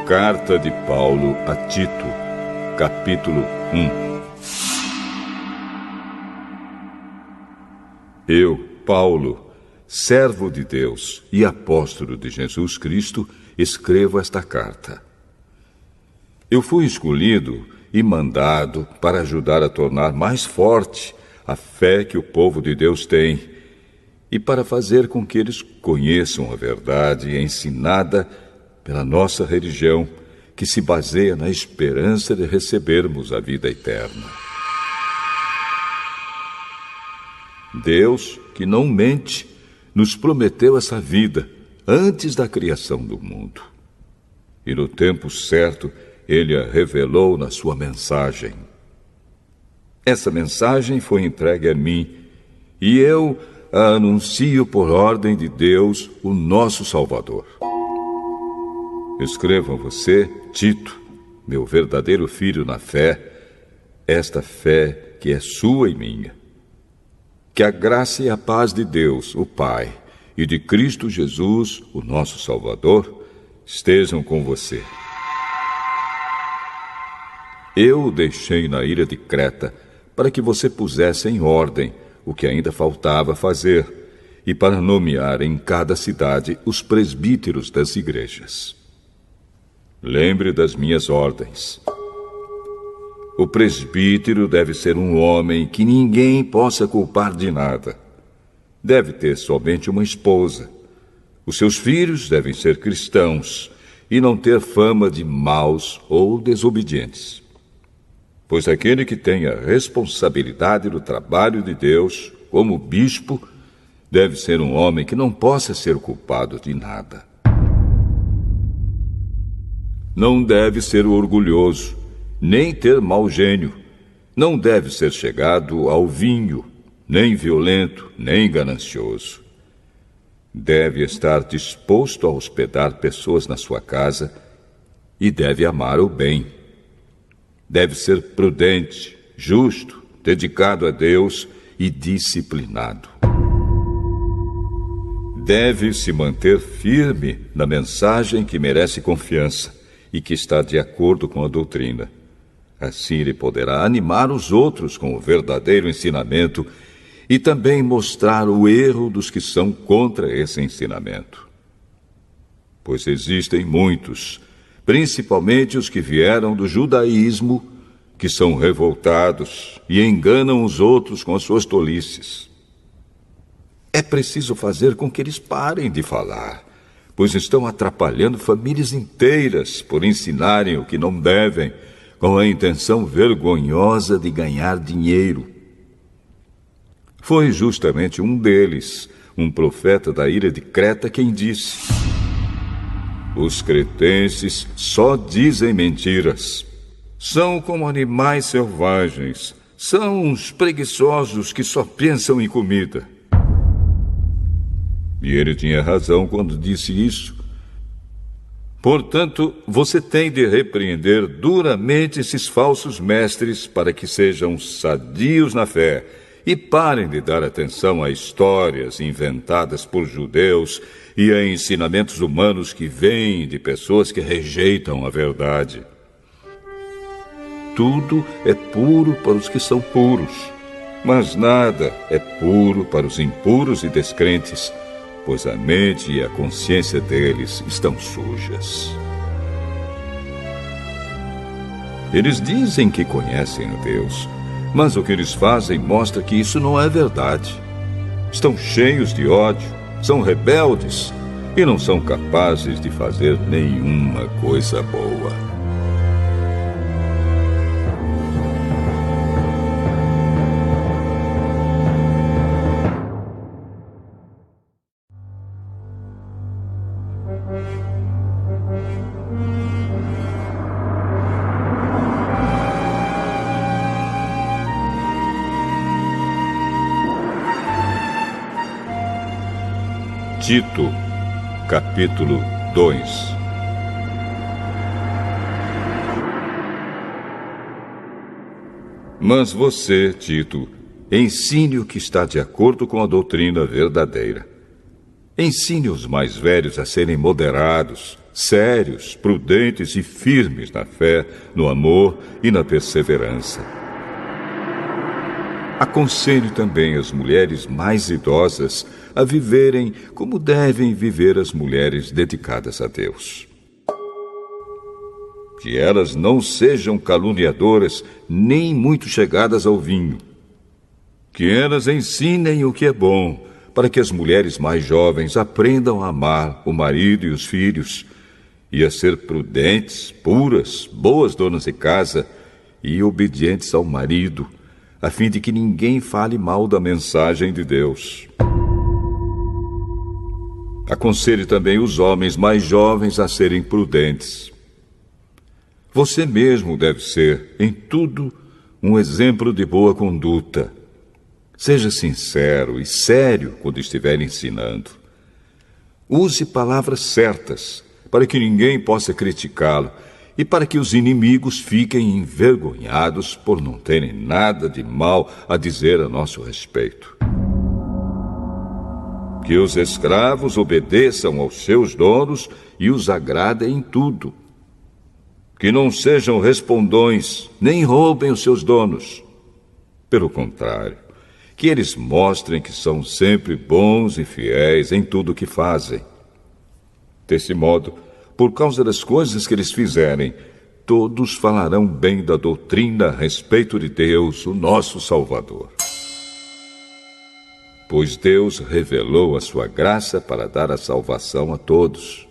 Carta de Paulo a Tito, capítulo 1. Eu, Paulo, servo de Deus e apóstolo de Jesus Cristo, escrevo esta carta. Eu fui escolhido e mandado para ajudar a tornar mais forte a fé que o povo de Deus tem e para fazer com que eles conheçam a verdade ensinada pela nossa religião, que se baseia na esperança de recebermos a vida eterna. Deus, que não mente, nos prometeu essa vida antes da criação do mundo. E no tempo certo, Ele a revelou na sua mensagem. Essa mensagem foi entregue a mim, e eu a anuncio por ordem de Deus, o nosso Salvador. Escrevo a você, Tito, meu verdadeiro filho na fé, esta fé que é sua e minha. Que a graça e a paz de Deus, o Pai, e de Cristo Jesus, o nosso Salvador, estejam com você. Eu o deixei na ilha de Creta para que você pusesse em ordem o que ainda faltava fazer e para nomear em cada cidade os presbíteros das igrejas. Lembre das minhas ordens. O presbítero deve ser um homem que ninguém possa culpar de nada. Deve ter somente uma esposa. Os seus filhos devem ser cristãos e não ter fama de maus ou desobedientes. Pois aquele que tem a responsabilidade do trabalho de Deus, como bispo, deve ser um homem que não possa ser culpado de nada. Não deve ser orgulhoso, nem ter mau gênio. Não deve ser chegado ao vinho, nem violento, nem ganancioso. Deve estar disposto a hospedar pessoas na sua casa e deve amar o bem. Deve ser prudente, justo, dedicado a Deus e disciplinado. Deve se manter firme na mensagem que merece confiança e que está de acordo com a doutrina. Assim ele poderá animar os outros com o verdadeiro ensinamento e também mostrar o erro dos que são contra esse ensinamento. Pois existem muitos, principalmente os que vieram do judaísmo, que são revoltados e enganam os outros com as suas tolices. É preciso fazer com que eles parem de falar, pois estão atrapalhando famílias inteiras por ensinarem o que não devem, com a intenção vergonhosa de ganhar dinheiro. Foi justamente um deles, um profeta da ilha de Creta, quem disse: os cretenses só dizem mentiras. São como animais selvagens. São uns preguiçosos que só pensam em comida. E ele tinha razão quando disse isso. Portanto, você tem de repreender duramente esses falsos mestres para que sejam sadios na fé e parem de dar atenção a histórias inventadas por judeus e a ensinamentos humanos que vêm de pessoas que rejeitam a verdade. Tudo é puro para os que são puros, mas nada é puro para os impuros e descrentes, pois a mente e a consciência deles estão sujas. Eles dizem que conhecem a Deus, mas o que eles fazem mostra que isso não é verdade. Estão cheios de ódio, são rebeldes e não são capazes de fazer nenhuma coisa boa. Tito, capítulo 2. Mas você, Tito, ensine o que está de acordo com a doutrina verdadeira. Ensine os mais velhos a serem moderados, sérios, prudentes e firmes na fé, no amor e na perseverança. Aconselho também as mulheres mais idosas a viverem como devem viver as mulheres dedicadas a Deus. Que elas não sejam caluniadoras, nem muito chegadas ao vinho. Que elas ensinem o que é bom, para que as mulheres mais jovens aprendam a amar o marido e os filhos, e a ser prudentes, puras, boas donas de casa e obedientes ao marido, a fim de que ninguém fale mal da mensagem de Deus. Aconselhe também os homens mais jovens a serem prudentes. Você mesmo deve ser, em tudo, um exemplo de boa conduta. Seja sincero e sério quando estiver ensinando. Use palavras certas, para que ninguém possa criticá-lo e para que os inimigos fiquem envergonhados por não terem nada de mal a dizer a nosso respeito. Que os escravos obedeçam aos seus donos e os agradem em tudo. Que não sejam respondões, nem roubem os seus donos. Pelo contrário, que eles mostrem que são sempre bons e fiéis em tudo o que fazem. Desse modo, por causa das coisas que eles fizerem, todos falarão bem da doutrina a respeito de Deus, o nosso Salvador. Pois Deus revelou a sua graça para dar a salvação a todos.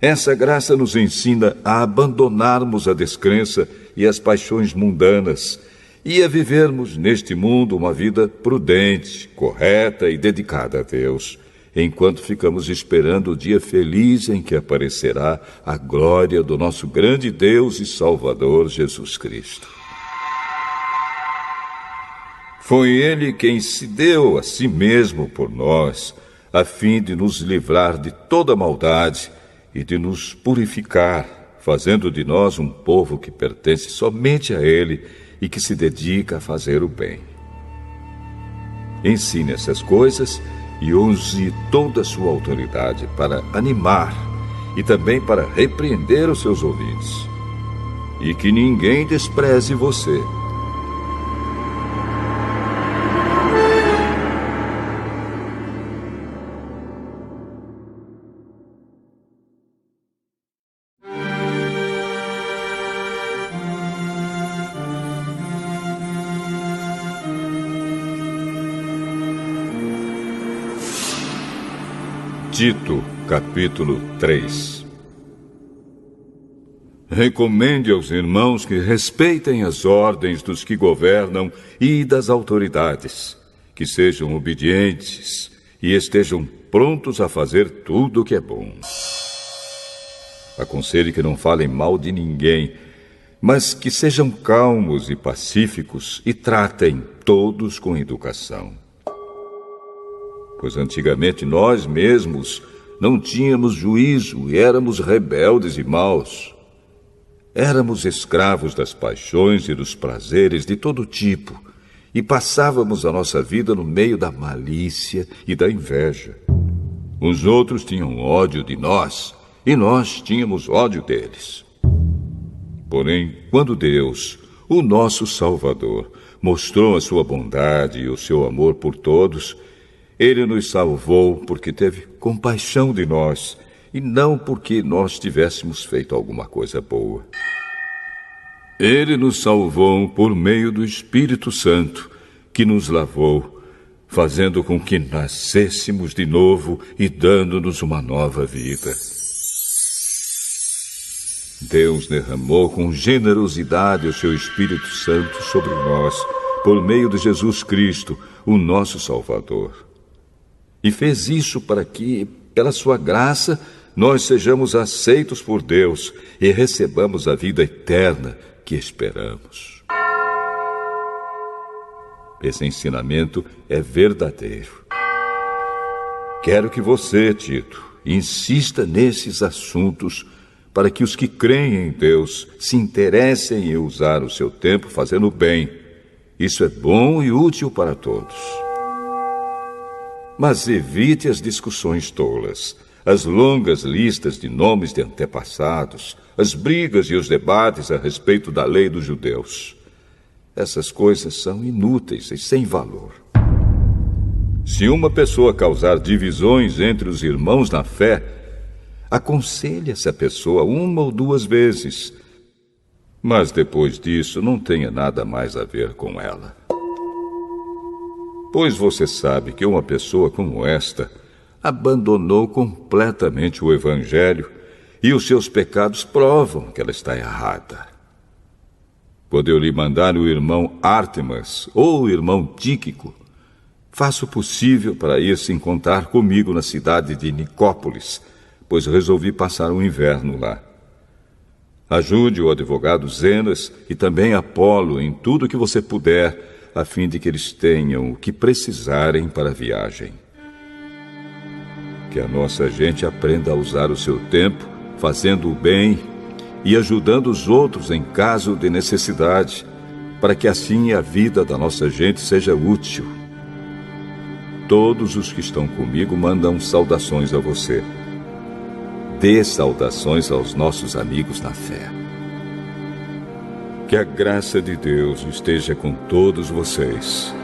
Essa graça nos ensina a abandonarmos a descrença e as paixões mundanas e a vivermos neste mundo uma vida prudente, correta e dedicada a Deus, enquanto ficamos esperando o dia feliz em que aparecerá a glória do nosso grande Deus e Salvador Jesus Cristo. Foi Ele quem se deu a si mesmo por nós, a fim de nos livrar de toda maldade e de nos purificar, fazendo de nós um povo que pertence somente a Ele e que se dedica a fazer o bem. Ensine essas coisas e use toda a sua autoridade para animar e também para repreender os seus ouvintes. E que ninguém despreze você. Tito, capítulo 3. Recomende aos irmãos que respeitem as ordens dos que governam e das autoridades, que sejam obedientes e estejam prontos a fazer tudo o que é bom. Aconselhe que não falem mal de ninguém, mas que sejam calmos e pacíficos e tratem todos com educação. Pois antigamente nós mesmos não tínhamos juízo e éramos rebeldes e maus. Éramos escravos das paixões e dos prazeres de todo tipo e passávamos a nossa vida no meio da malícia e da inveja. Os outros tinham ódio de nós e nós tínhamos ódio deles. Porém, quando Deus, o nosso Salvador, mostrou a sua bondade e o seu amor por todos, Ele nos salvou porque teve compaixão de nós e não porque nós tivéssemos feito alguma coisa boa. Ele nos salvou por meio do Espírito Santo, que nos lavou, fazendo com que nascêssemos de novo e dando-nos uma nova vida. Deus derramou com generosidade o seu Espírito Santo sobre nós, por meio de Jesus Cristo, o nosso Salvador. E fez isso para que, pela sua graça, nós sejamos aceitos por Deus e recebamos a vida eterna que esperamos. Esse ensinamento é verdadeiro. Quero que você, Tito, insista nesses assuntos para que os que creem em Deus se interessem em usar o seu tempo fazendo o bem. Isso é bom e útil para todos. Mas evite as discussões tolas, as longas listas de nomes de antepassados, as brigas e os debates a respeito da lei dos judeus. Essas coisas são inúteis e sem valor. Se uma pessoa causar divisões entre os irmãos na fé, aconselhe essa pessoa 1 ou 2 vezes, mas depois disso não tenha nada mais a ver com ela. Pois você sabe que uma pessoa como esta abandonou completamente o Evangelho e os seus pecados provam que ela está errada. Quando eu lhe mandar o irmão Ártemas ou o irmão Tíquico, faça o possível para ir se encontrar comigo na cidade de Nicópolis, pois resolvi passar o inverno lá. Ajude o advogado Zenas e também Apolo em tudo que você puder, a fim de que eles tenham o que precisarem para a viagem. Que a nossa gente aprenda a usar o seu tempo, fazendo o bem e ajudando os outros em caso de necessidade, para que assim a vida da nossa gente seja útil. Todos os que estão comigo mandam saudações a você. Dê saudações aos nossos amigos na fé. Que a graça de Deus esteja com todos vocês.